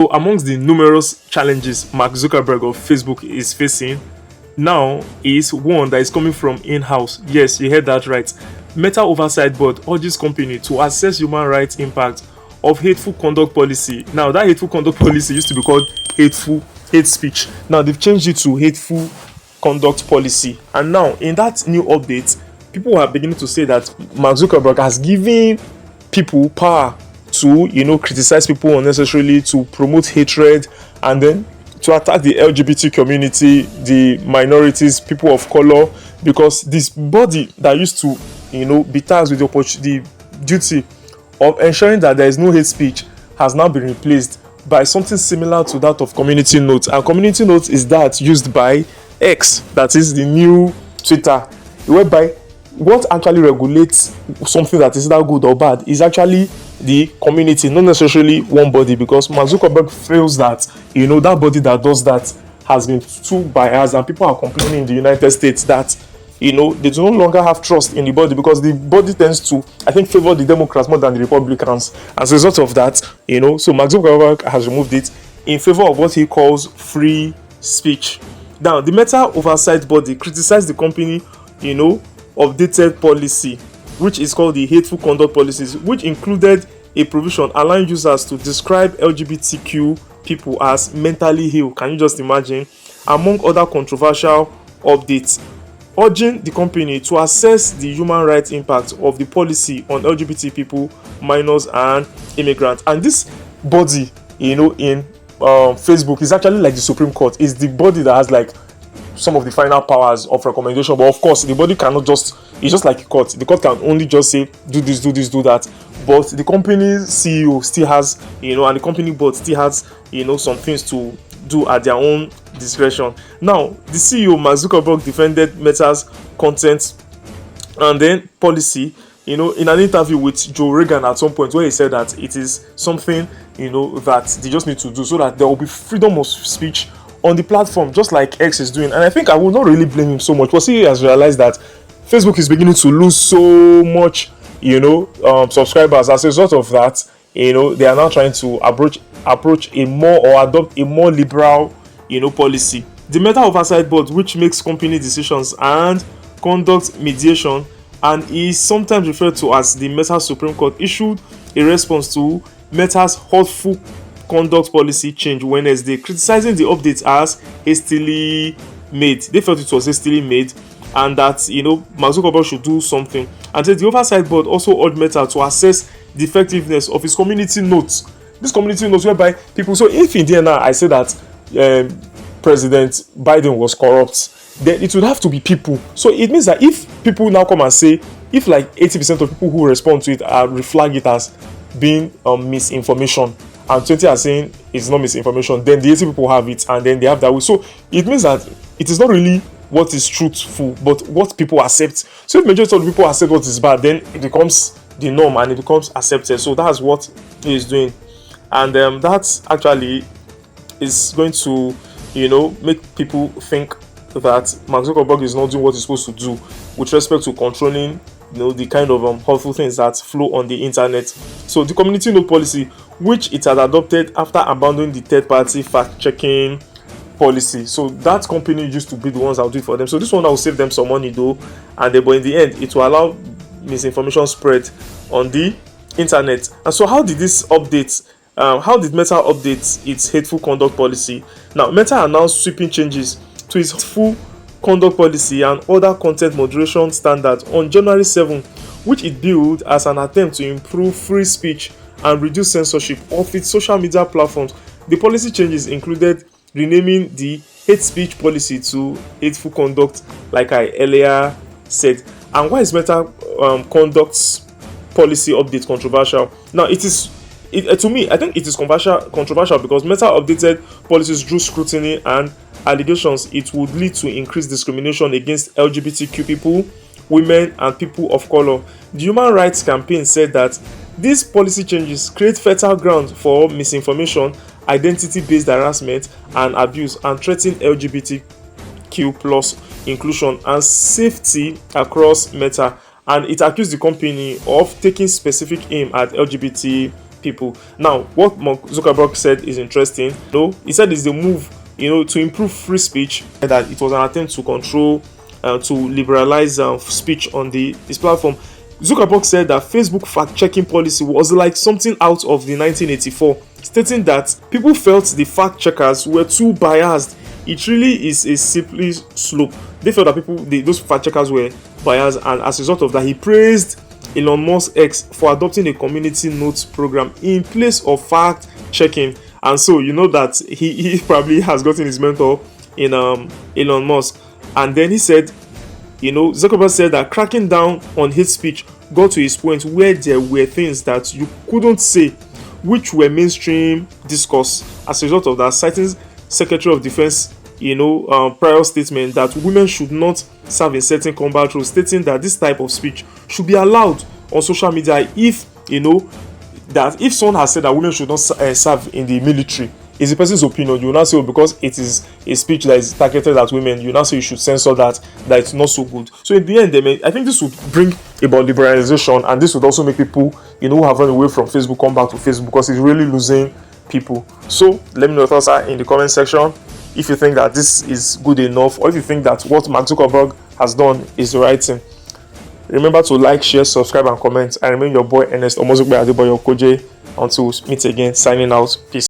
So amongst the numerous challenges Mark Zuckerberg of Facebook is facing now is one that is coming from in-house. Yes, you heard that right. Meta Oversight Board urges company to assess human rights impact of hateful conduct policy. Now, that hateful conduct policy used to be called hateful hate speech. Now they've changed it to hateful conduct policy. And now in that new update, people are beginning to say that Mark Zuckerberg has given people power to, criticize people unnecessarily, to promote hatred, and then to attack the LGBT community, the minorities, people of color, because this body that used to, be tasked with the duty of ensuring that there is no hate speech has now been replaced by something similar to that of community notes. And community notes is that used by X, that is the new Twitter, whereby what actually regulates something that is either good or bad is actually the community, not necessarily one body, because Mark Zuckerberg feels that that body that does that has been too biased, and people are complaining in the United States that they no longer have trust in the body, because the body tends to, I think, favor the Democrats more than the Republicans. As a result of that, so Mark Zuckerberg has removed it in favor of what he calls free speech. Now, the Meta Oversight Body criticized the company, updated policy, which is called the Hateful Conduct Policies, which included a provision allowing users to describe LGBTQ people as mentally ill. Can you just imagine? Among other controversial updates, urging the company to assess the human rights impact of the policy on LGBT people, minors, and immigrants. And this body, in Facebook is actually like the Supreme Court. It's the body that has like some of the final powers of recommendation, but of course the body cannot just, it's just like a court. The court can only just say do this, do this, do that, but the company's CEO still has, and the company board still has, some things to do at their own discretion. Now, the CEO Mark Zuckerberg defended Meta's content and then policy, in an interview with Joe Rogan at some point, where he said that it is something, that they just need to do so that there will be freedom of speech on the platform, just like X is doing. And I think I will not really blame him so much, because he has realized that Facebook is beginning to lose so much, subscribers. As a result of that, they are now trying to approach a more, or adopt a more liberal, policy. The Meta Oversight Board, which makes company decisions and conduct mediation, and is sometimes referred to as the Meta Supreme Court, issued a response to Meta's hateful conduct policy change Wednesday, criticizing the update as hastily made. They felt it was hastily made, and that Mark Zuckerberg should do something. And said the Oversight Board also urged Meta to assess the effectiveness of its community notes. This community notes whereby people, so if in there now I say that President Biden was corrupt, then it would have to be people. So it means that if people now come and say, if like 80% of people who respond to it reflag it as being misinformation, and 20 are saying it's not misinformation, then the 80 people have it, and then they have that way. So it means that it is not really what is truthful, but what people accept. So if majority of the people accept what is bad, then it becomes the norm and it becomes accepted. So that's what he is doing. And that actually is going to, make people think that Mark Zuckerberg is not doing what he's supposed to do with respect to controlling, the kind of hurtful things that flow on the internet. So the community note policy, which it had adopted after abandoning the third-party fact-checking policy. So that company used to be the ones that will do it for them. So this one will save them some money though, but in the end, it will allow misinformation spread on the internet. And so how did this update? How did Meta update its hateful conduct policy? Now, Meta announced sweeping changes to its hateful conduct policy and other content moderation standards on January 7, which it billed as an attempt to improve free speech and reduce censorship of its social media platforms. The policy changes included renaming the hate speech policy to hateful conduct, like I earlier said. And why is Meta conduct policy update controversial? Now, to me, I think it is controversial because Meta updated policies drew scrutiny and allegations it would lead to increased discrimination against LGBTQ people, women, and people of color. The Human Rights Campaign said that these policy changes create fertile ground for misinformation, identity-based harassment and abuse, and threaten LGBTQ plus inclusion and safety across Meta. And it accused the company of taking specific aim at LGBT people. Now, what Mark Zuckerberg said is interesting. He said it's the move, to improve free speech, and that it was an attempt to control, to liberalize speech on this platform. Zuckerberg said that Facebook fact-checking policy was like something out of the 1984, stating that people felt the fact-checkers were too biased. It really is a slippery slope. They felt that those fact-checkers were biased, and as a result of that, he praised Elon Musk X for adopting a community notes program in place of fact-checking. And so you know that he probably has gotten his mentor in Elon Musk. And then he said, Zuckerberg said that cracking down on hate speech got to his point where there were things that you couldn't say, which were mainstream discourse. As a result of that, citing Secretary of Defense, prior statement that women should not serve in certain combat roles, stating that this type of speech should be allowed on social media. If that if someone has said that women should not serve in the military, it's a person's opinion. You will not say, because it is a speech that is targeted at women, you will not say you should censor that it's not so good. So in the end, I think this would bring about liberalization, and this would also make people, who have run away from Facebook come back to Facebook, because it's really losing people. So let me know your thoughts are in the comment section. If you think that this is good enough, or if you think that what Mark Zuckerberg has done is the right thing. Remember to like, share, subscribe, and comment. I remain your boy Ernest Omozugbe Adeboyo Koje. Until we meet again, signing out. Peace.